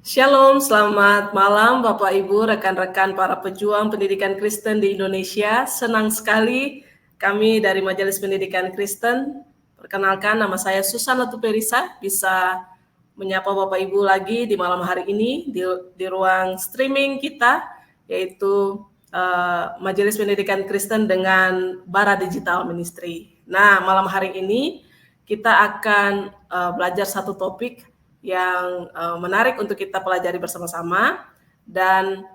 Shalom, selamat malam Bapak Ibu, rekan-rekan para pejuang pendidikan Kristen di Indonesia. Senang sekali kami dari Majelis Pendidikan Kristen. Perkenalkan, nama saya Susana Tuperisa, bisa menyapa Bapak Ibu lagi di malam hari ini di ruang streaming kita, yaitu Majelis Pendidikan Kristen dengan Bara Digital Ministry. Nah, malam hari ini kita akan belajar satu topik yang menarik untuk kita pelajari bersama-sama, dan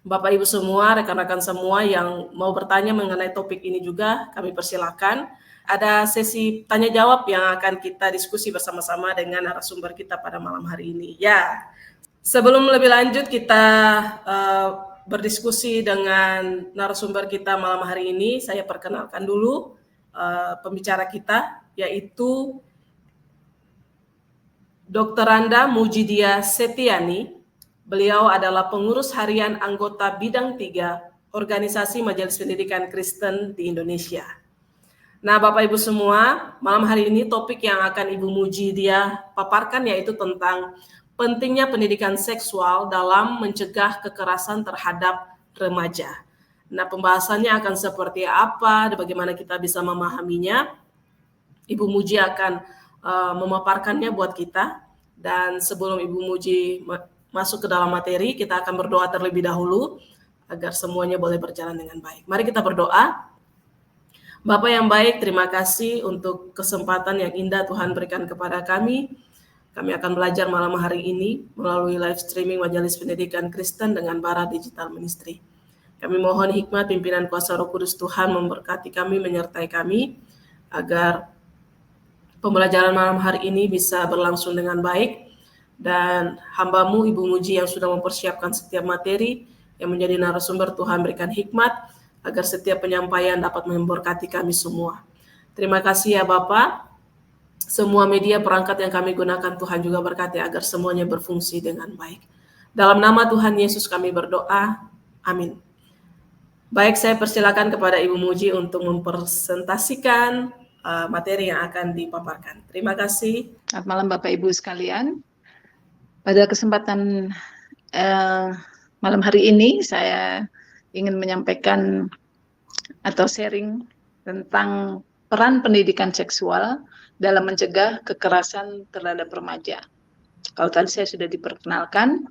Bapak Ibu semua, rekan-rekan semua yang mau bertanya mengenai topik ini juga kami persilakan. Ada sesi tanya jawab yang akan kita diskusi bersama-sama dengan narasumber kita pada malam hari ini. Ya, sebelum lebih lanjut kita berdiskusi dengan narasumber kita malam hari ini, saya perkenalkan dulu pembicara kita, yaitu Dr. Randa Mujidia Setiani. Beliau adalah pengurus harian anggota bidang 3 Organisasi Majelis Pendidikan Kristen di Indonesia. Nah, Bapak Ibu semua, malam hari ini topik yang akan Ibu Mujidia paparkan yaitu tentang pentingnya pendidikan seksual dalam mencegah kekerasan terhadap remaja. Nah, pembahasannya akan seperti apa dan bagaimana kita bisa memahaminya. Ibu Muji akan memaparkannya buat kita, dan sebelum Ibu Muji masuk ke dalam materi, kita akan berdoa terlebih dahulu agar semuanya boleh berjalan dengan baik. Mari kita berdoa. Bapa yang baik, terima kasih untuk kesempatan yang indah Tuhan berikan kepada kami. Kami akan belajar malam hari ini melalui live streaming Majelis Pendidikan Kristen dengan Bara Digital Ministry. Kami mohon hikmat pimpinan kuasa Roh Kudus Tuhan memberkati kami, menyertai kami, agar pembelajaran malam hari ini bisa berlangsung dengan baik, dan hamba-Mu Ibu Muji yang sudah mempersiapkan setiap materi yang menjadi narasumber, Tuhan berikan hikmat agar setiap penyampaian dapat memberkati kami semua. Terima kasih ya Bapak. Semua media perangkat yang kami gunakan Tuhan juga berkati agar semuanya berfungsi dengan baik. Dalam nama Tuhan Yesus kami berdoa. Amin. Baik, saya persilakan kepada Ibu Muji untuk mempresentasikan materi yang akan dipaparkan. Terima kasih. Selamat malam Bapak Ibu sekalian. Pada kesempatan malam hari ini saya ingin menyampaikan atau sharing tentang peran pendidikan seksual dalam mencegah kekerasan terhadap remaja. Kalau tadi saya sudah diperkenalkan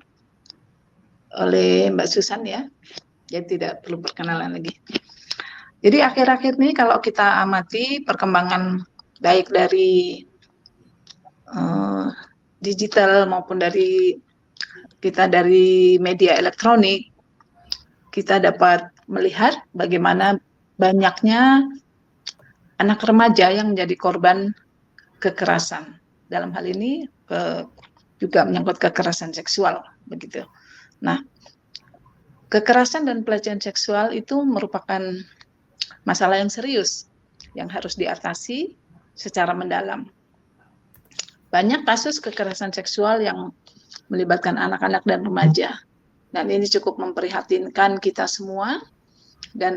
oleh Mbak Susan ya, jadi tidak perlu perkenalan lagi. Jadi akhir-akhir ini kalau kita amati perkembangan baik dari digital maupun dari media elektronik, kita dapat melihat bagaimana banyaknya anak remaja yang menjadi korban kekerasan. Dalam hal ini juga menyangkut kekerasan seksual, begitu. Nah, kekerasan dan pelecehan seksual itu merupakan masalah yang serius yang harus diatasi secara mendalam. Banyak kasus kekerasan seksual yang melibatkan anak-anak dan remaja, dan ini cukup memprihatinkan kita semua. Dan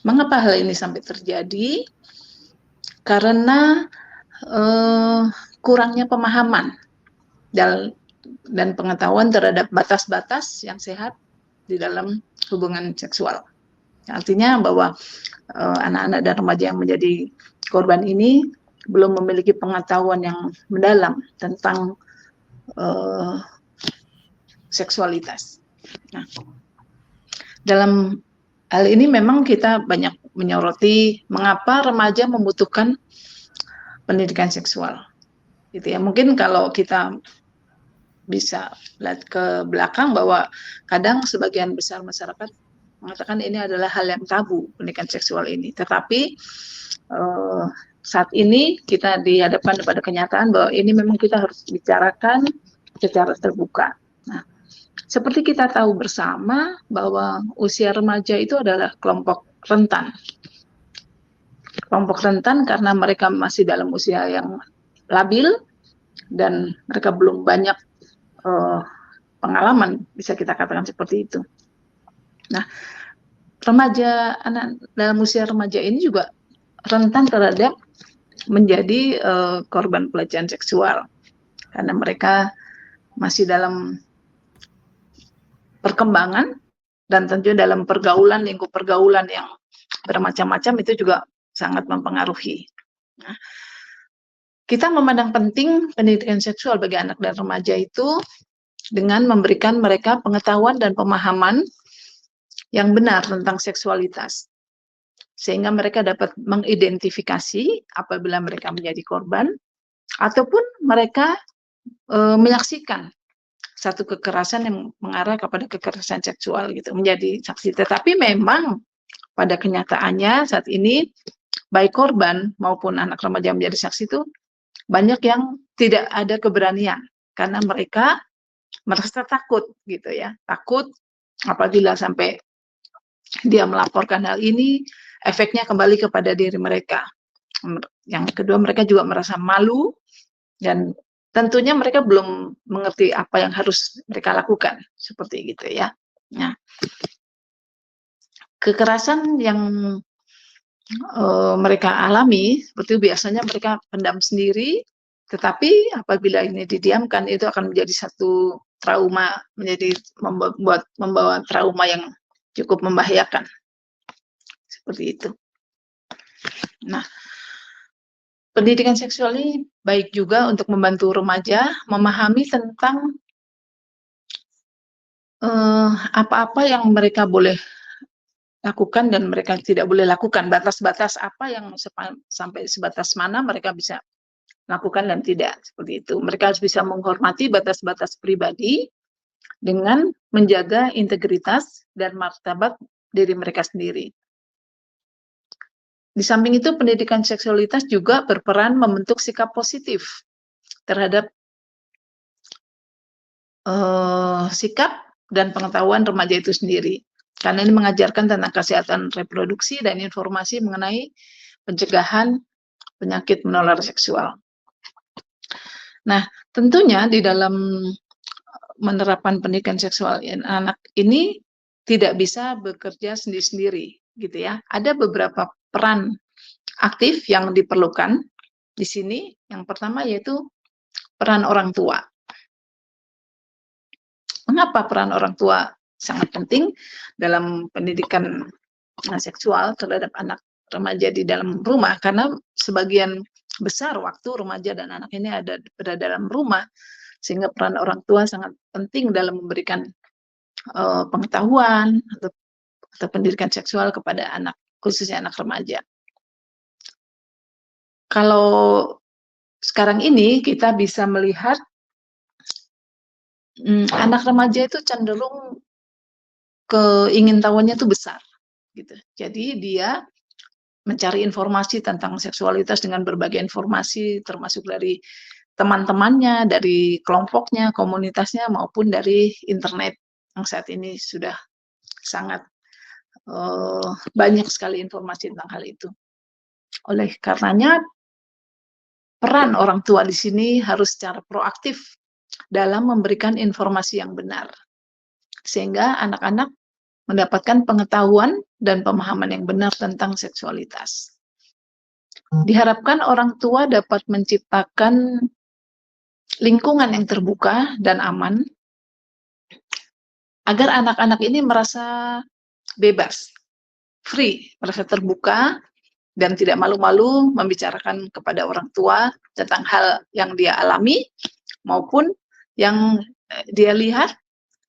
mengapa hal ini sampai terjadi? Karena kurangnya pemahaman dan pengetahuan terhadap batas-batas yang sehat di dalam hubungan seksual. Artinya bahwa anak-anak dan remaja yang menjadi korban ini belum memiliki pengetahuan yang mendalam tentang seksualitas. Nah, dalam hal ini memang kita banyak menyoroti mengapa remaja membutuhkan pendidikan seksual. Gitu ya. Mungkin kalau kita bisa lihat ke belakang bahwa kadang sebagian besar masyarakat mengatakan ini adalah hal yang tabu, pendidikan seksual ini. Tetapi saat ini kita dihadapkan pada kenyataan bahwa ini memang kita harus bicarakan secara terbuka. Nah, seperti kita tahu bersama bahwa usia remaja itu adalah kelompok rentan. Kelompok rentan karena mereka masih dalam usia yang labil dan mereka belum banyak pengalaman, bisa kita katakan seperti itu. Nah, remaja, anak dalam usia remaja ini juga rentan terhadap menjadi korban pelecehan seksual karena mereka masih dalam perkembangan dan tentunya dalam pergaulan, lingkup pergaulan yang bermacam-macam itu juga sangat mempengaruhi. Nah, kita memandang penting pendidikan seksual bagi anak dan remaja itu dengan memberikan mereka pengetahuan dan pemahaman yang benar tentang seksualitas, sehingga mereka dapat mengidentifikasi apabila mereka menjadi korban, ataupun mereka menyaksikan satu kekerasan yang mengarah kepada kekerasan seksual gitu, menjadi saksi. Tetapi memang pada kenyataannya saat ini baik korban maupun anak remaja menjadi saksi itu banyak yang tidak ada keberanian karena mereka merasa takut gitu ya, takut apabila sampai dia melaporkan hal ini, efeknya kembali kepada diri mereka. Yang kedua, mereka juga merasa malu dan tentunya mereka belum mengerti apa yang harus mereka lakukan, seperti gitu ya. Nah, kekerasan yang mereka alami, seperti biasanya mereka pendam sendiri, tetapi apabila ini didiamkan, itu akan menjadi satu trauma, membawa trauma yang cukup membahayakan. Seperti itu. Nah, pendidikan seksual ini baik juga untuk membantu remaja memahami tentang apa-apa yang mereka boleh lakukan dan mereka tidak boleh lakukan, batas-batas apa yang sampai sebatas mana mereka bisa lakukan dan tidak, seperti itu. Mereka harus bisa menghormati batas-batas pribadi dengan menjaga integritas dan martabat diri mereka sendiri. Di samping itu, pendidikan seksualitas juga berperan membentuk sikap positif terhadap sikap dan pengetahuan remaja itu sendiri. Karena ini mengajarkan tentang kesehatan reproduksi dan informasi mengenai pencegahan penyakit menular seksual. Nah, tentunya di dalam menerapkan pendidikan seksual anak ini tidak bisa bekerja sendiri-sendiri, gitu ya. Ada beberapa peran aktif yang diperlukan di sini. Yang pertama yaitu peran orang tua. Mengapa peran orang tua sangat penting dalam pendidikan seksual terhadap anak remaja di dalam rumah? Karena sebagian besar waktu remaja dan anak ini berada dalam rumah, sehingga peran orang tua sangat penting dalam memberikan pengetahuan atau pendidikan seksual kepada anak, khususnya anak remaja. Kalau sekarang ini kita bisa melihat anak remaja itu cenderung keingintahuannya itu besar, gitu. Jadi dia mencari informasi tentang seksualitas dengan berbagai informasi, termasuk dari teman-temannya, dari kelompoknya, komunitasnya, maupun dari internet yang saat ini sudah sangat banyak sekali informasi tentang hal itu. Oleh karenanya, peran orang tua di sini harus secara proaktif dalam memberikan informasi yang benar, sehingga anak-anak mendapatkan pengetahuan dan pemahaman yang benar tentang seksualitas. Diharapkan orang tua dapat menciptakan lingkungan yang terbuka dan aman, agar anak-anak ini merasa bebas, free, merasa terbuka, dan tidak malu-malu membicarakan kepada orang tua tentang hal yang dia alami, maupun yang dia lihat,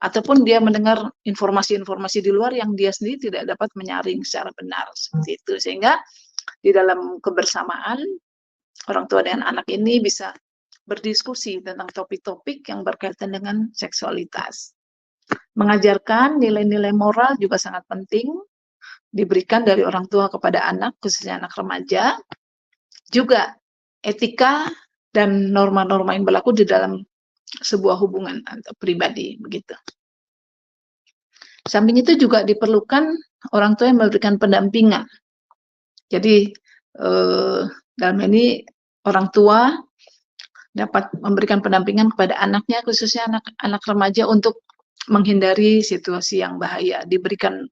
ataupun dia mendengar informasi-informasi di luar yang dia sendiri tidak dapat menyaring secara benar, seperti itu. Sehingga di dalam kebersamaan, orang tua dan anak ini bisa berdiskusi tentang topik-topik yang berkaitan dengan seksualitas. Mengajarkan nilai-nilai moral juga sangat penting, diberikan dari orang tua kepada anak, khususnya anak remaja. Juga etika dan norma-norma yang berlaku di dalam sebuah hubungan atau pribadi, begitu. Samping itu juga diperlukan orang tua yang memberikan pendampingan. Jadi dalam ini orang tua dapat memberikan pendampingan kepada anaknya, khususnya anak-anak remaja, untuk menghindari situasi yang bahaya, diberikan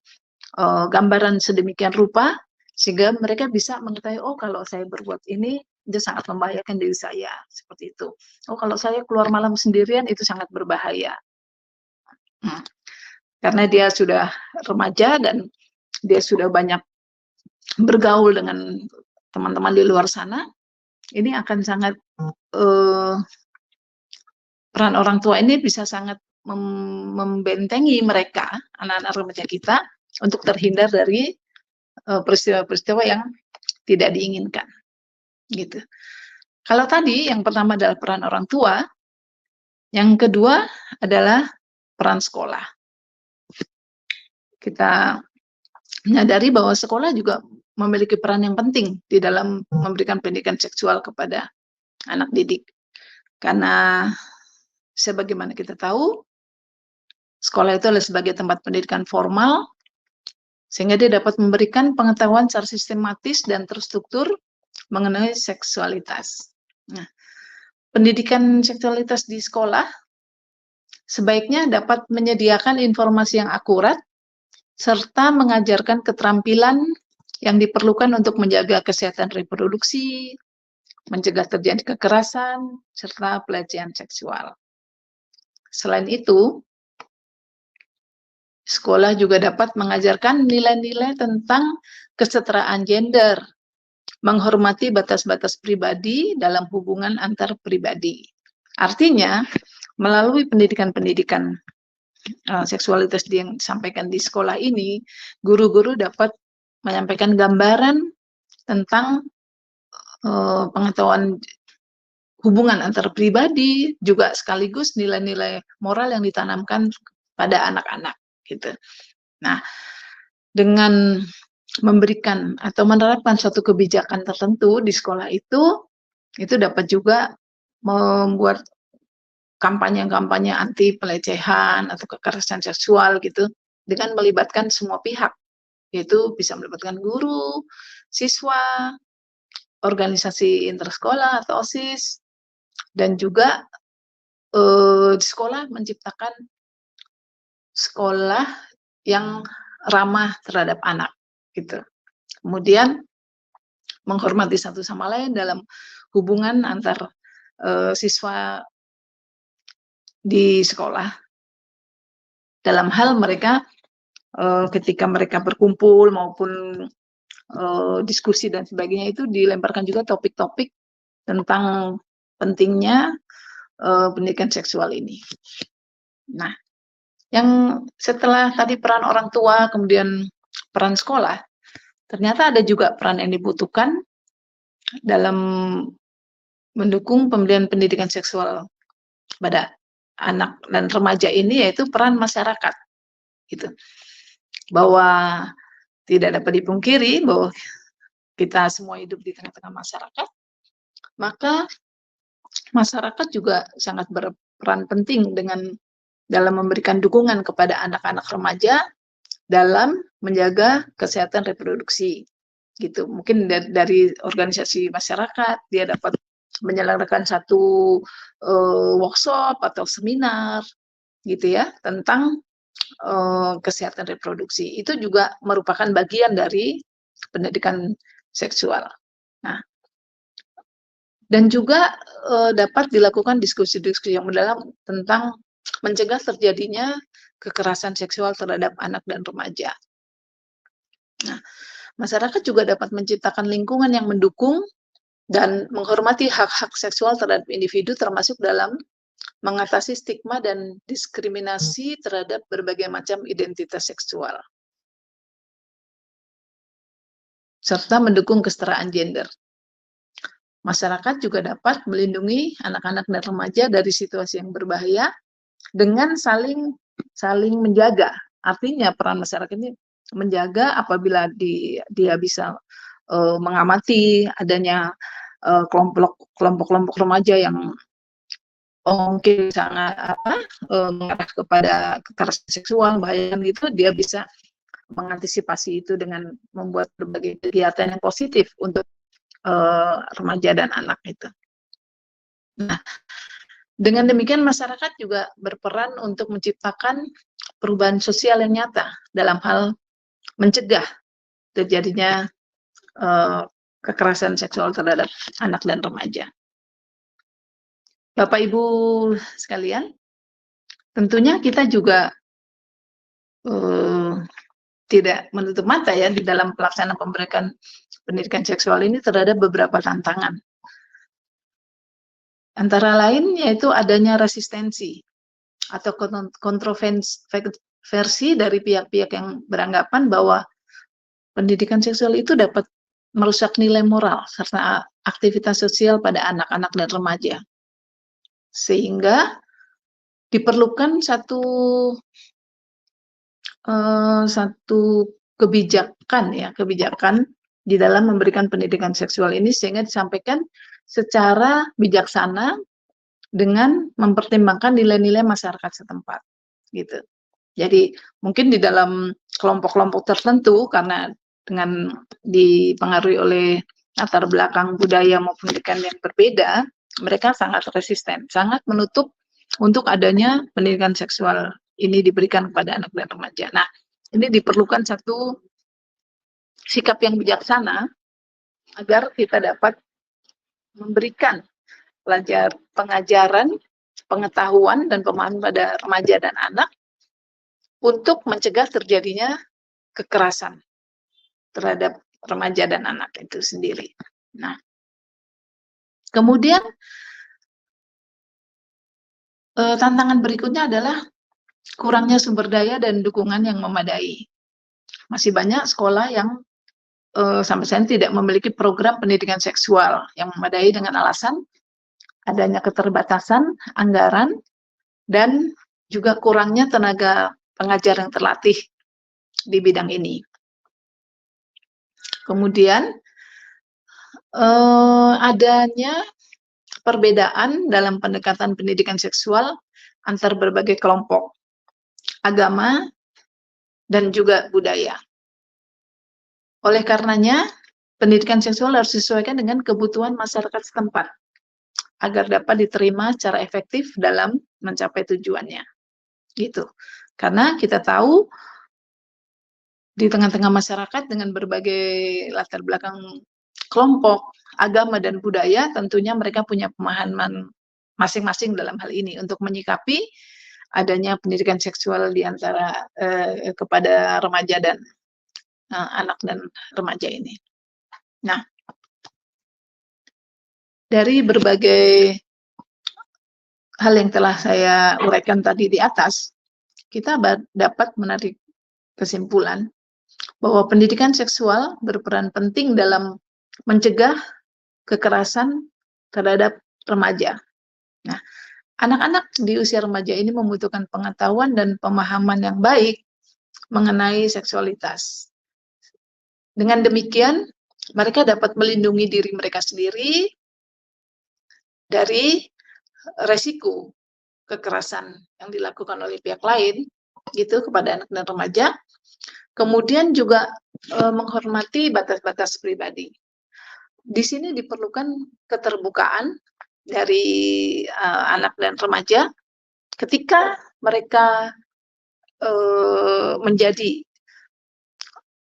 gambaran sedemikian rupa sehingga mereka bisa mengetahui, oh kalau saya berbuat ini itu sangat membahayakan diri saya, seperti itu. Oh kalau saya keluar malam sendirian itu sangat berbahaya. Karena dia sudah remaja dan dia sudah banyak bergaul dengan teman-teman di luar sana, ini akan sangat peran orang tua ini bisa sangat membentengi mereka, anak-anak remaja kita, untuk terhindar dari peristiwa-peristiwa yang tidak diinginkan, gitu. Kalau tadi yang pertama adalah peran orang tua, yang kedua adalah peran sekolah. Kita menyadari bahwa sekolah juga memiliki peran yang penting di dalam memberikan pendidikan seksual kepada anak didik. Karena sebagaimana kita tahu, sekolah itu adalah sebagai tempat pendidikan formal, sehingga dia dapat memberikan pengetahuan secara sistematis dan terstruktur mengenai seksualitas. Nah, pendidikan seksualitas di sekolah sebaiknya dapat menyediakan informasi yang akurat, serta mengajarkan keterampilan yang diperlukan untuk menjaga kesehatan reproduksi, mencegah terjadi kekerasan, serta pelecehan seksual. Selain itu, sekolah juga dapat mengajarkan nilai-nilai tentang kesetaraan gender, menghormati batas-batas pribadi dalam hubungan antar pribadi. Artinya, melalui pendidikan-pendidikan seksualitas yang disampaikan di sekolah ini, guru-guru dapat menyampaikan gambaran tentang pengetahuan hubungan antar pribadi, juga sekaligus nilai-nilai moral yang ditanamkan pada anak-anak, gitu. Nah, dengan memberikan atau menerapkan suatu kebijakan tertentu di sekolah itu dapat juga membuat kampanye-kampanye anti pelecehan atau kekerasan seksual gitu, dengan melibatkan semua pihak, yaitu bisa melibatkan guru, siswa, organisasi intersekolah atau OSIS, dan juga di sekolah menciptakan sekolah yang ramah terhadap anak, gitu. Kemudian menghormati satu sama lain dalam hubungan antar siswa di sekolah. Dalam hal mereka ketika mereka berkumpul maupun diskusi dan sebagainya, itu dilemparkan juga topik-topik tentang pentingnya pendidikan seksual ini. Nah, yang setelah tadi peran orang tua, kemudian peran sekolah, ternyata ada juga peran yang dibutuhkan dalam mendukung pemberian pendidikan seksual pada anak dan remaja ini, yaitu peran masyarakat, gitu. Bahwa tidak dapat dipungkiri bahwa kita semua hidup di tengah-tengah masyarakat, maka masyarakat juga sangat berperan penting dalam memberikan dukungan kepada anak-anak remaja dalam menjaga kesehatan reproduksi, gitu. Mungkin dari organisasi masyarakat dia dapat menyelenggarakan satu workshop atau seminar, gitu ya, tentang kesehatan reproduksi. Itu juga merupakan bagian dari pendidikan seksual. Nah, dan juga dapat dilakukan diskusi-diskusi yang mendalam tentang mencegah terjadinya kekerasan seksual terhadap anak dan remaja. Nah, masyarakat juga dapat menciptakan lingkungan yang mendukung dan menghormati hak-hak seksual terhadap individu, termasuk dalam mengatasi stigma dan diskriminasi terhadap berbagai macam identitas seksual, serta mendukung kesetaraan gender. Masyarakat juga dapat melindungi anak-anak dan remaja dari situasi yang berbahaya dengan saling menjaga. Artinya peran masyarakat ini menjaga apabila dia bisa mengamati adanya kelompok-kelompok remaja yang mungkin sangat mengarah kepada kekerasan seksual, membahayakan gitu, dia bisa mengantisipasi itu dengan membuat berbagai kegiatan yang positif untuk remaja dan anak itu. Nah, dengan demikian masyarakat juga berperan untuk menciptakan perubahan sosial yang nyata dalam hal mencegah terjadinya kekerasan seksual terhadap anak dan remaja. Bapak Ibu sekalian, tentunya kita juga tidak menutup mata ya di dalam pelaksanaan pemberian pendidikan seksual ini terhadap beberapa tantangan. Antara lain yaitu adanya resistensi atau kontroversi dari pihak-pihak yang beranggapan bahwa pendidikan seksual itu dapat merusak nilai moral serta aktivitas sosial pada anak-anak dan remaja. Sehingga diperlukan satu kebijakan di dalam memberikan pendidikan seksual ini sehingga disampaikan secara bijaksana dengan mempertimbangkan nilai-nilai masyarakat setempat, gitu. Jadi mungkin di dalam kelompok-kelompok tertentu karena dengan dipengaruhi oleh latar belakang budaya maupun pendidikan yang berbeda, mereka sangat resisten, sangat menutup untuk adanya pendidikan seksual ini diberikan kepada anak dan remaja. Nah, ini diperlukan satu sikap yang bijaksana agar kita dapat memberikan pengajaran, pengetahuan, dan pemahaman pada remaja dan anak untuk mencegah terjadinya kekerasan terhadap remaja dan anak itu sendiri. Nah, kemudian tantangan berikutnya adalah kurangnya sumber daya dan dukungan yang memadai. Masih banyak sekolah yang sampai saat ini tidak memiliki program pendidikan seksual yang memadai dengan alasan adanya keterbatasan anggaran dan juga kurangnya tenaga pengajar yang terlatih di bidang ini. Kemudian adanya perbedaan dalam pendekatan pendidikan seksual antar berbagai kelompok, agama, dan juga budaya. Oleh karenanya, pendidikan seksual harus disesuaikan dengan kebutuhan masyarakat setempat agar dapat diterima secara efektif dalam mencapai tujuannya. Gitu. Karena kita tahu di tengah-tengah masyarakat dengan berbagai latar belakang kelompok, agama, dan budaya, tentunya mereka punya pemahaman masing-masing dalam hal ini untuk menyikapi adanya pendidikan seksual di antara kepada remaja dan anak dan remaja ini. Nah, dari berbagai hal yang telah saya uraikan tadi di atas, kita dapat menarik kesimpulan bahwa pendidikan seksual berperan penting dalam mencegah kekerasan terhadap remaja. Nah, anak-anak di usia remaja ini membutuhkan pengetahuan dan pemahaman yang baik mengenai seksualitas. Dengan demikian, mereka dapat melindungi diri mereka sendiri dari resiko kekerasan yang dilakukan oleh pihak lain gitu kepada anak dan remaja. Kemudian juga menghormati batas-batas pribadi. Di sini diperlukan keterbukaan dari anak dan remaja ketika mereka menjadi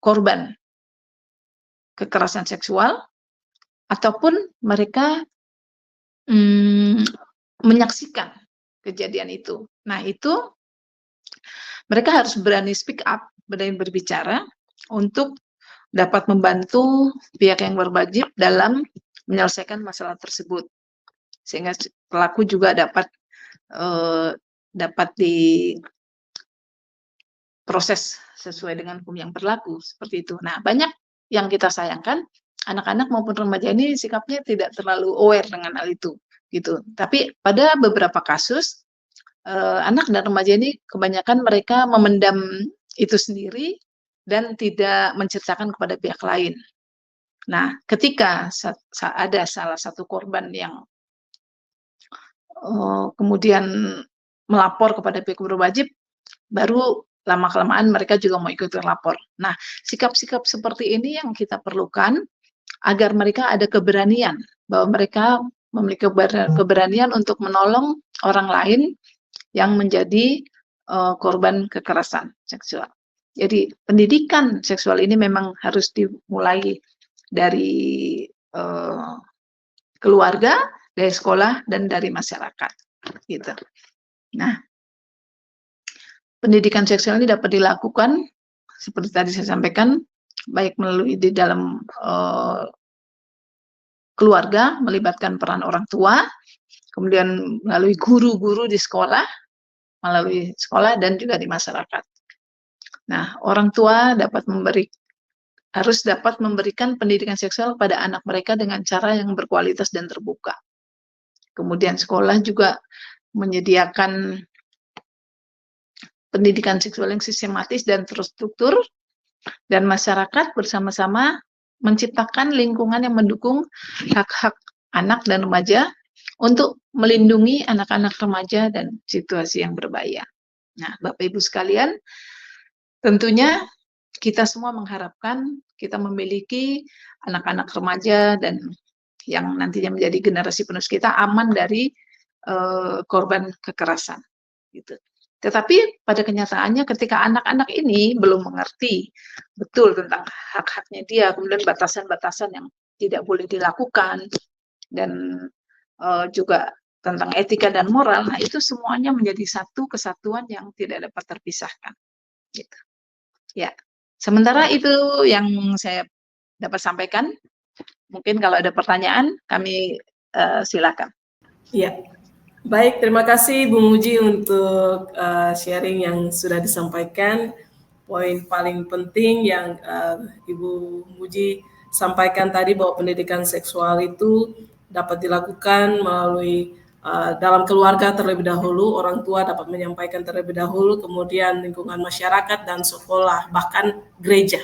korban kekerasan seksual ataupun mereka menyaksikan kejadian itu. Nah, itu mereka harus berani speak up, berani berbicara untuk dapat membantu pihak yang berwajib dalam menyelesaikan masalah tersebut. Sehingga pelaku juga dapat diproses sesuai dengan hukum yang berlaku, seperti itu. Nah, banyak yang kita sayangkan, anak-anak maupun remaja ini sikapnya tidak terlalu aware dengan hal itu, gitu. Tapi pada beberapa kasus, anak dan remaja ini kebanyakan mereka memendam itu sendiri dan tidak menceritakan kepada pihak lain. Nah, ketika ada salah satu korban yang kemudian melapor kepada pihak berwajib, baru lama-kelamaan mereka juga mau ikut lapor. Nah, sikap-sikap seperti ini yang kita perlukan agar mereka ada keberanian, bahwa mereka memiliki keberanian untuk menolong orang lain yang menjadi korban kekerasan seksual. Jadi pendidikan seksual ini memang harus dimulai dari keluarga, dari sekolah, dan dari masyarakat, gitu. Nah, pendidikan seksual ini dapat dilakukan seperti tadi saya sampaikan, baik melalui di dalam keluarga, melibatkan peran orang tua, kemudian melalui guru-guru di sekolah, melalui sekolah dan juga di masyarakat. Nah, orang tua harus dapat memberikan pendidikan seksual pada anak mereka dengan cara yang berkualitas dan terbuka. Kemudian sekolah juga menyediakan pendidikan seksual yang sistematis dan terstruktur, dan masyarakat bersama-sama menciptakan lingkungan yang mendukung hak-hak anak dan remaja untuk melindungi anak-anak remaja dan situasi yang berbahaya. Nah, Bapak Ibu sekalian, tentunya kita semua mengharapkan kita memiliki anak-anak remaja dan yang nantinya menjadi generasi penerus kita aman dari korban kekerasan. Gitu. Tetapi pada kenyataannya ketika anak-anak ini belum mengerti betul tentang hak-haknya dia, kemudian batasan-batasan yang tidak boleh dilakukan, dan juga tentang etika dan moral, nah itu semuanya menjadi satu kesatuan yang tidak dapat terpisahkan. Gitu. Ya, sementara itu yang saya dapat sampaikan. Mungkin kalau ada pertanyaan, kami silakan. Ya, baik. Terima kasih Bu Muji untuk sharing yang sudah disampaikan. Poin paling penting yang Ibu Muji sampaikan tadi bahwa pendidikan seksual itu dapat dilakukan melalui dalam keluarga terlebih dahulu, orang tua dapat menyampaikan terlebih dahulu, kemudian lingkungan masyarakat dan sekolah, bahkan gereja.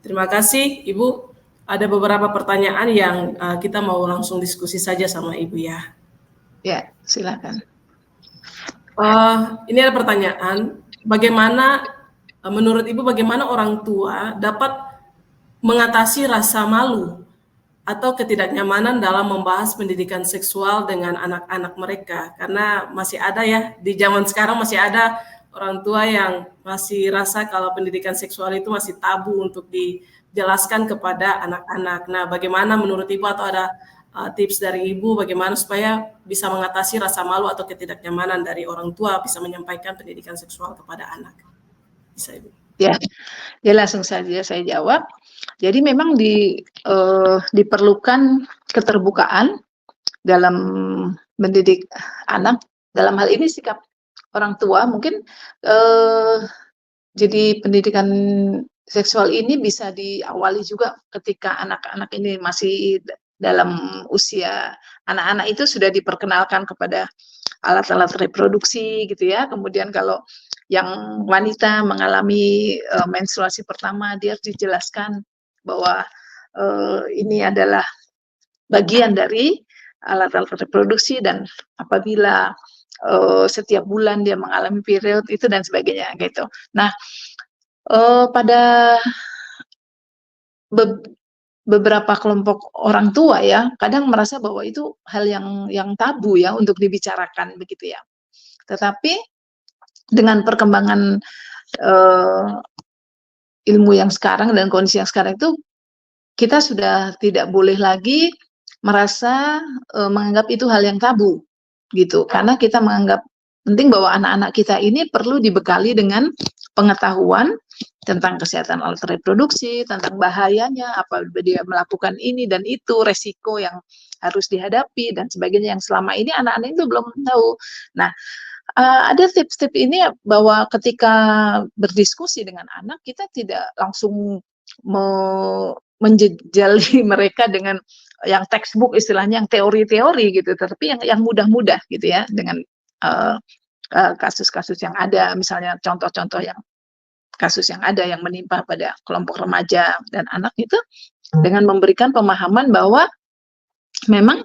Terima kasih, Ibu. Ada beberapa pertanyaan yang kita mau langsung diskusi saja sama Ibu ya. Ya, silakan. Ini ada pertanyaan, bagaimana menurut Ibu bagaimana orang tua dapat mengatasi rasa malu atau ketidaknyamanan dalam membahas pendidikan seksual dengan anak-anak mereka? Karena masih ada ya, di zaman sekarang masih ada orang tua yang masih rasa kalau pendidikan seksual itu masih tabu untuk dijelaskan kepada anak-anak. Nah, bagaimana menurut Ibu, atau ada tips dari Ibu bagaimana supaya bisa mengatasi rasa malu atau ketidaknyamanan dari orang tua bisa menyampaikan pendidikan seksual kepada anak? Bisa, Ibu? Ya, langsung saja saya jawab. Jadi memang diperlukan keterbukaan dalam mendidik anak. Dalam hal ini sikap orang tua mungkin jadi pendidikan seksual ini bisa diawali juga ketika anak-anak ini masih dalam usia anak-anak itu sudah diperkenalkan kepada alat-alat reproduksi gitu ya. Kemudian kalau yang wanita mengalami menstruasi pertama, dia harus dijelaskan bahwa ini adalah bagian dari alat-alat reproduksi, dan apabila setiap bulan dia mengalami period itu dan sebagainya gitu. Nah, pada beberapa kelompok orang tua ya, kadang merasa bahwa itu hal yang tabu ya untuk dibicarakan begitu ya. Tetapi dengan perkembangan ilmu yang sekarang dan kondisi yang sekarang itu, kita sudah tidak boleh lagi merasa menganggap itu hal yang tabu gitu, karena kita menganggap penting bahwa anak-anak kita ini perlu dibekali dengan pengetahuan tentang kesehatan alat reproduksi, tentang bahayanya apabila dia melakukan ini dan itu, resiko yang harus dihadapi dan sebagainya yang selama ini anak-anak itu belum tahu. Nah, ada tips-tips ini bahwa ketika berdiskusi dengan anak, kita tidak langsung menjejali mereka dengan yang textbook istilahnya, yang teori-teori gitu, tapi yang mudah-mudah gitu ya, dengan kasus-kasus yang ada, misalnya contoh-contoh yang kasus yang ada yang menimpa pada kelompok remaja dan anak itu, dengan memberikan pemahaman bahwa memang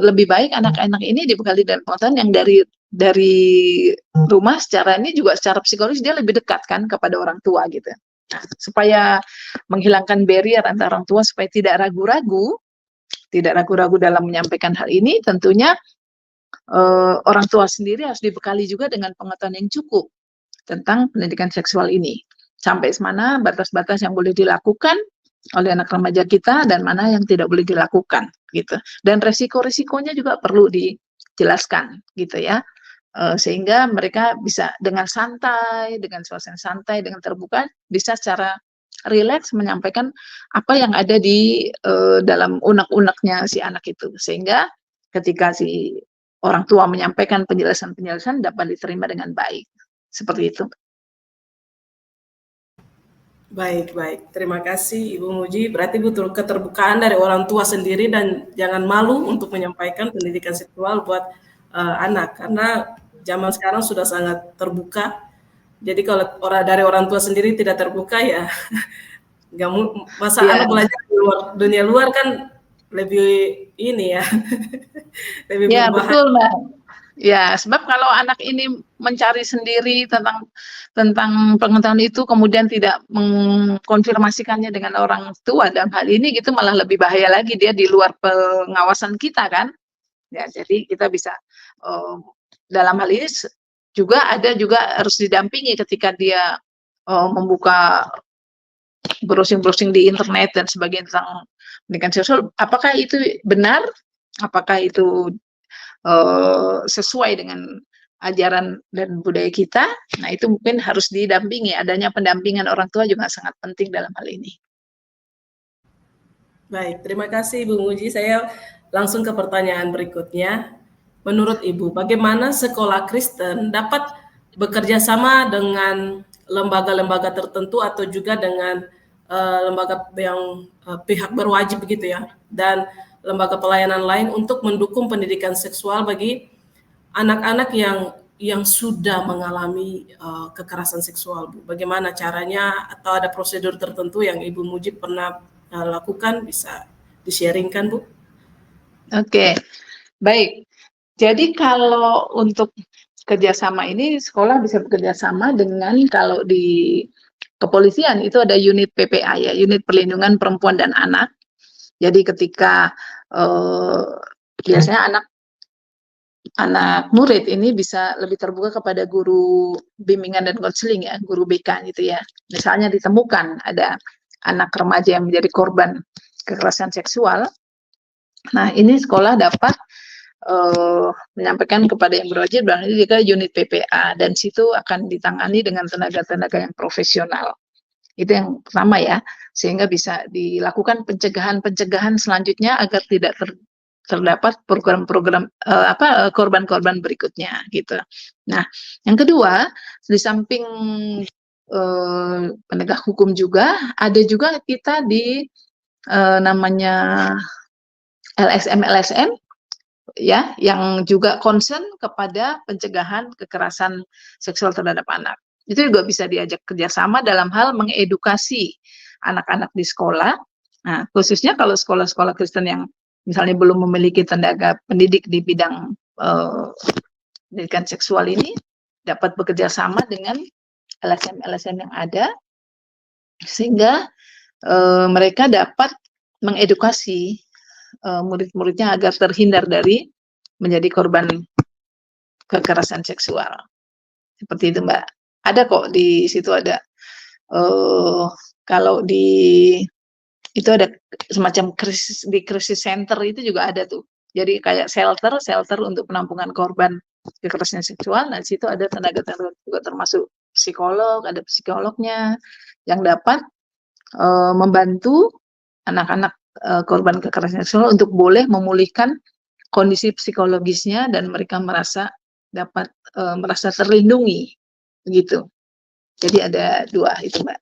lebih baik anak-anak ini dibekali dengan pengetahuan yang dari rumah, secara ini juga secara psikologis dia lebih dekat kan kepada orang tua gitu. Nah, supaya menghilangkan barrier antara orang tua, supaya tidak ragu-ragu dalam menyampaikan hal ini, tentunya orang tua sendiri harus dibekali juga dengan pengetahuan yang cukup tentang pendidikan seksual ini. Sampai mana batas-batas yang boleh dilakukan oleh anak remaja kita dan mana yang tidak boleh dilakukan gitu. Dan resiko-resikonya juga perlu dijelaskan gitu ya. Sehingga mereka bisa dengan santai, dengan suasana santai, dengan terbuka, bisa secara rileks menyampaikan apa yang ada di dalam unek-uneknya si anak itu. Sehingga ketika si orang tua menyampaikan penjelasan-penjelasan dapat diterima dengan baik. Seperti itu. Baik, baik. Terima kasih Ibu Muji. Berarti betul keterbukaan dari orang tua sendiri dan jangan malu untuk menyampaikan pendidikan seksual buat anak, karena zaman sekarang sudah sangat terbuka. Jadi kalau dari orang tua sendiri tidak terbuka ya nggak masa Ya, anak belajar di luar, dunia luar kan lebih ini ya lebih ya berbahaya. betul Mbak. Ya, sebab kalau anak ini mencari sendiri tentang pengetahuan itu, kemudian tidak mengkonfirmasikannya dengan orang tua dalam hal ini, gitu malah lebih bahaya lagi, dia di luar pengawasan kita kan. Ya, jadi kita bisa dalam hal ini juga harus didampingi ketika dia membuka browsing-browsing di internet dan sebagainya tentang pendidikan seksual. Apakah itu benar? Apakah itu sesuai dengan ajaran dan budaya kita? Nah, itu mungkin harus didampingi. Adanya pendampingan orang tua juga sangat penting dalam hal ini. Baik, terima kasih Ibu Muji. Saya langsung ke pertanyaan berikutnya. Menurut Ibu, bagaimana sekolah Kristen dapat bekerja sama dengan lembaga-lembaga tertentu atau juga dengan lembaga yang pihak berwajib begitu ya, dan lembaga pelayanan lain untuk mendukung pendidikan seksual bagi anak-anak yang sudah mengalami kekerasan seksual, Bu? Bagaimana caranya atau ada prosedur tertentu yang Ibu Muji pernah lakukan, bisa di-sharingkan, Bu? Oke, baik. Jadi kalau untuk kerjasama ini, sekolah bisa bekerja sama dengan, kalau di kepolisian itu ada unit PPA ya, unit perlindungan perempuan dan anak. Jadi ketika biasanya anak murid ini bisa lebih terbuka kepada guru bimbingan dan konseling ya, guru BK gitu ya. Misalnya ditemukan ada anak remaja yang menjadi korban kekerasan seksual. Nah, ini sekolah dapat menyampaikan kepada yang berwajib, dan ini juga unit PPA, dan situ akan ditangani dengan tenaga-tenaga yang profesional. Itu yang pertama ya, sehingga bisa dilakukan pencegahan selanjutnya agar tidak terdapat program-program korban-korban berikutnya gitu. Nah, yang kedua, di samping penegak hukum juga ada juga kita di namanya LSM ya, yang juga concern kepada pencegahan kekerasan seksual terhadap anak. Itu juga bisa diajak kerjasama dalam hal mengedukasi anak-anak di sekolah. Nah, khususnya kalau sekolah-sekolah Kristen yang misalnya belum memiliki tenaga pendidik di bidang pendidikan seksual ini, dapat bekerja sama dengan LSM-LSM yang ada, sehingga mereka dapat mengedukasi murid-muridnya agar terhindar dari menjadi korban kekerasan seksual. Seperti itu, Mbak. Ada kok di situ ada kalau itu ada semacam krisis center, itu juga ada tuh. Jadi kayak shelter untuk penampungan korban kekerasan seksual. Nah, di situ ada tenaga-tenaga juga, termasuk psikolog, ada psikolognya yang dapat membantu anak-anak korban kekerasan seksual untuk boleh memulihkan kondisi psikologisnya dan mereka merasa dapat merasa terlindungi begitu. Jadi ada dua itu, Mbak.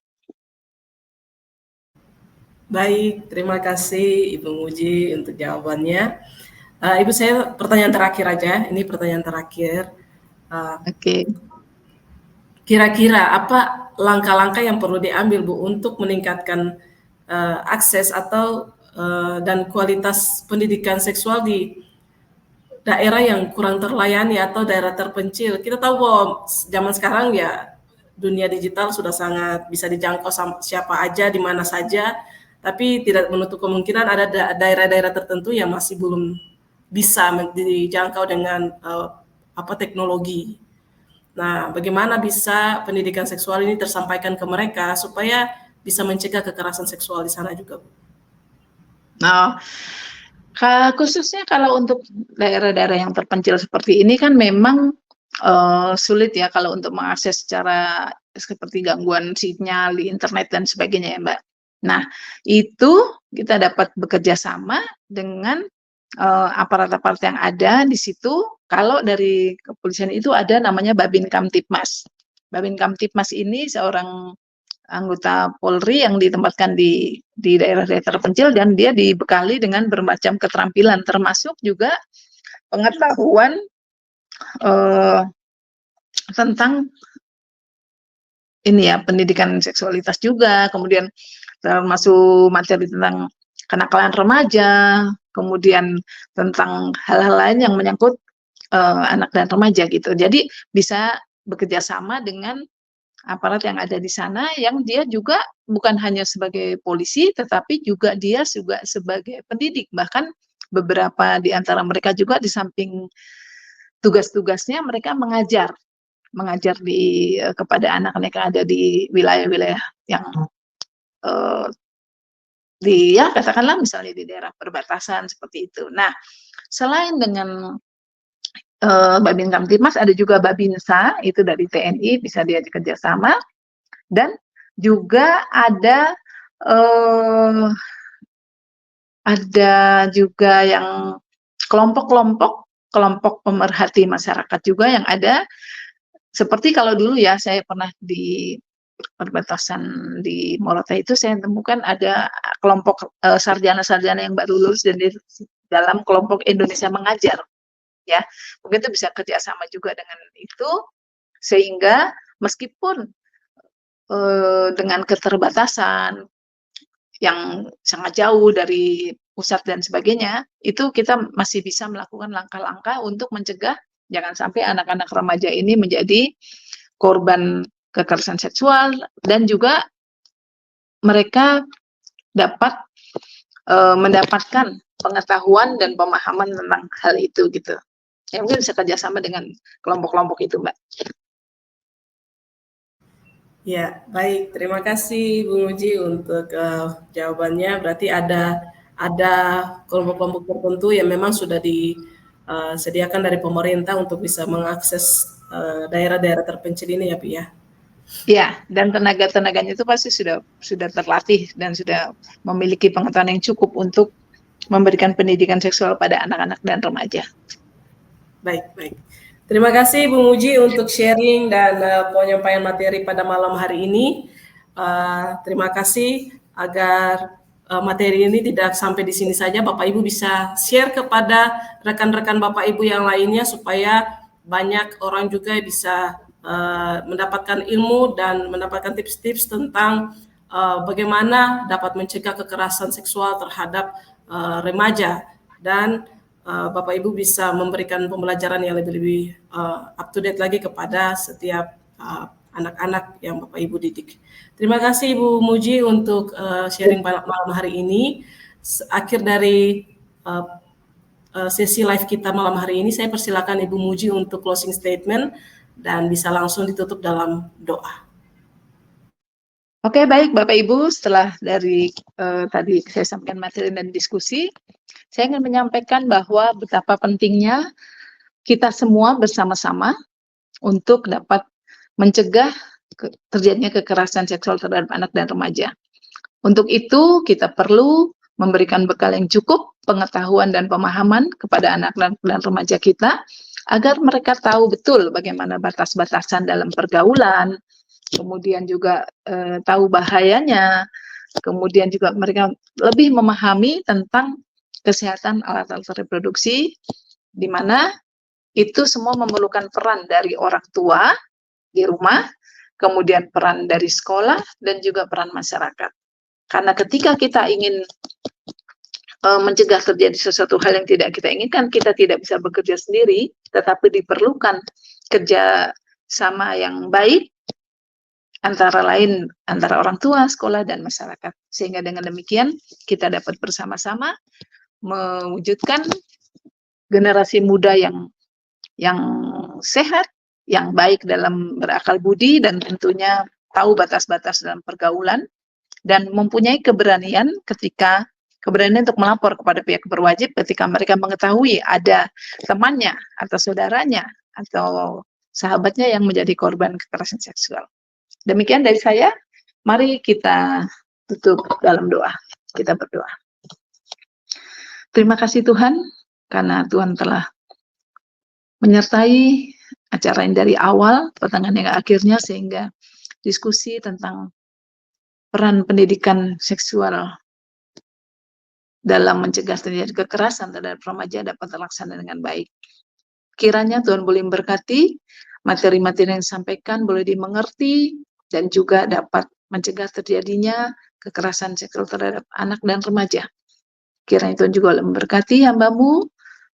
Baik, terima kasih Ibu Muji untuk jawabannya. Ibu, saya pertanyaan terakhir aja. Ini pertanyaan terakhir. Oke. Kira-kira apa langkah-langkah yang perlu diambil, Bu, untuk meningkatkan akses atau dan kualitas pendidikan seksual di daerah yang kurang terlayani atau daerah terpencil? Kita tahu bahwa zaman sekarang ya dunia digital sudah sangat bisa dijangkau siapa aja di mana saja, tapi tidak menutup kemungkinan ada daerah-daerah tertentu yang masih belum bisa dijangkau dengan teknologi. Nah, bagaimana bisa pendidikan seksual ini tersampaikan ke mereka supaya bisa mencegah kekerasan seksual di sana juga, Bu? Nah, khususnya kalau untuk daerah-daerah yang terpencil seperti ini kan memang sulit ya kalau untuk mengakses secara seperti gangguan sinyal di internet dan sebagainya ya, Mbak. Nah, itu kita dapat bekerja sama dengan aparat-aparat yang ada di situ. Kalau dari kepolisian itu ada namanya Babin Kamtipmas. Babin Kamtipmas ini seorang anggota Polri yang ditempatkan di daerah-daerah terpencil dan dia dibekali dengan bermacam keterampilan termasuk juga pengetahuan tentang ini ya pendidikan seksualitas juga, kemudian termasuk materi tentang kenakalan remaja, kemudian tentang hal-hal lain yang menyangkut anak dan remaja gitu. Jadi bisa bekerja sama dengan aparat yang ada di sana yang dia juga bukan hanya sebagai polisi tetapi juga dia juga sebagai pendidik, bahkan beberapa di antara mereka juga di samping tugas-tugasnya mereka mengajar kepada anak-anak yang ada di wilayah-wilayah yang di ya katakanlah misalnya di daerah perbatasan seperti itu. Nah, selain dengan Babin Kamtipmas ada juga Babinsa itu dari TNI bisa dia kerjasama dan juga eh, ada juga yang kelompok pemerhati masyarakat juga yang ada seperti kalau dulu ya saya pernah di perbatasan di Morotai itu saya temukan ada kelompok sarjana-sarjana yang baru lulus dan di dalam kelompok Indonesia Mengajar ya mungkin itu bisa kerjasama juga dengan itu sehingga meskipun dengan keterbatasan yang sangat jauh dari pusat dan sebagainya, itu kita masih bisa melakukan langkah-langkah untuk mencegah jangan sampai anak-anak remaja ini menjadi korban kekerasan seksual dan juga mereka dapat mendapatkan pengetahuan dan pemahaman tentang hal itu gitu. Ya mungkin bisa kerjasama dengan kelompok-kelompok itu, Mbak. Ya, baik. Terima kasih Bu Muji untuk jawabannya. Berarti ada kelompok-kelompok tertentu yang memang sudah disediakan dari pemerintah untuk bisa mengakses daerah-daerah terpencil ini ya, Bu ya. Ya, dan tenaga-tenaganya itu pasti sudah terlatih dan sudah memiliki pengetahuan yang cukup untuk memberikan pendidikan seksual pada anak-anak dan remaja. Baik, baik. Terima kasih Bu Muji untuk sharing dan penyampaian materi pada malam hari ini. Terima kasih agar materi ini tidak sampai di sini saja. Bapak Ibu bisa share kepada rekan-rekan Bapak Ibu yang lainnya supaya banyak orang juga bisa mendapatkan ilmu dan mendapatkan tips-tips tentang bagaimana dapat mencegah kekerasan seksual terhadap remaja dan Bapak Ibu bisa memberikan pembelajaran yang lebih up to date lagi kepada setiap anak-anak yang Bapak Ibu didik. Terima kasih Ibu Muji untuk sharing malam hari ini. Akhir dari sesi live kita malam hari ini, saya persilakan Ibu Muji untuk closing statement dan bisa langsung ditutup dalam doa. Oke, baik Bapak Ibu, setelah dari tadi saya sampaikan materi dan diskusi, saya ingin menyampaikan bahwa betapa pentingnya kita semua bersama-sama untuk dapat mencegah terjadinya kekerasan seksual terhadap anak dan remaja. Untuk itu, kita perlu memberikan bekal yang cukup, pengetahuan dan pemahaman kepada anak dan remaja kita, agar mereka tahu betul bagaimana batas-batasan dalam pergaulan, kemudian juga tahu bahayanya, kemudian juga mereka lebih memahami tentang kesehatan alat-alat reproduksi, di mana itu semua memerlukan peran dari orang tua di rumah, kemudian peran dari sekolah, dan juga peran masyarakat. Karena ketika kita ingin mencegah terjadi sesuatu hal yang tidak kita inginkan, kita tidak bisa bekerja sendiri, tetapi diperlukan kerja sama yang baik, antara lain antara orang tua, sekolah, dan masyarakat. Sehingga dengan demikian kita dapat bersama-sama mewujudkan generasi muda yang sehat, yang baik dalam berakal budi dan tentunya tahu batas-batas dalam pergaulan dan mempunyai keberanian untuk melapor kepada pihak berwajib ketika mereka mengetahui ada temannya atau saudaranya atau sahabatnya yang menjadi korban kekerasan seksual. Demikian dari saya. Mari kita tutup dalam doa. Kita berdoa. Terima kasih Tuhan, karena Tuhan telah menyertai acara ini dari awal, pertengahan hingga akhirnya, sehingga diskusi tentang peran pendidikan seksual dalam mencegah terjadi kekerasan terhadap remaja dapat terlaksana dengan baik. Kiranya Tuhan boleh memberkati, materi-materi yang disampaikan boleh dimengerti, dan juga dapat mencegah terjadinya kekerasan seksual terhadap anak dan remaja. Kiranya Tuhan juga boleh memberkati hamba-Mu,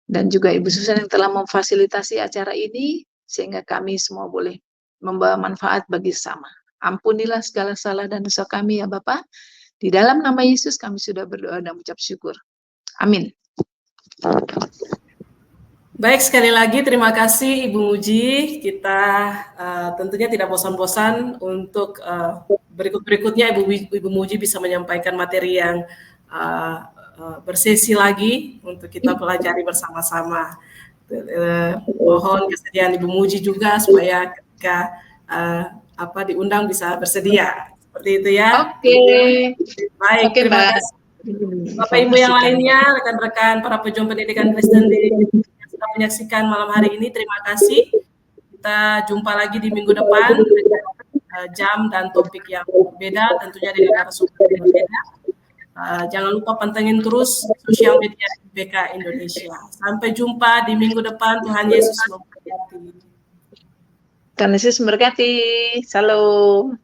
dan juga Ibu Susan yang telah memfasilitasi acara ini, sehingga kami semua boleh membawa manfaat bagi sesama. Ampunilah segala salah dan dosa kami ya Bapa. Di dalam nama Yesus kami sudah berdoa dan mengucap syukur. Amin. Baik, sekali lagi terima kasih Ibu Muji. Kita tentunya tidak bosan-bosan untuk berikut-berikutnya Ibu Muji bisa menyampaikan materi yang bersesi lagi untuk kita pelajari bersama-sama. Mohon kesediaan Ibu Muji juga supaya ketika diundang bisa bersedia. Seperti itu ya. Oke. Baik, terima kasih. Bapak Ibu yang lainnya, rekan-rekan para pejuang pendidikan Kristen yang sudah menyaksikan malam hari ini, terima kasih. Kita jumpa lagi di minggu depan dengan jam dan topik yang berbeda, tentunya dengan narasumber yang berbeda. Jangan lupa pantengin terus sosial media BK Indonesia. Sampai jumpa di minggu depan. Tuhan Yesus memberkati. Tuhan Yesus memberkati. Salam.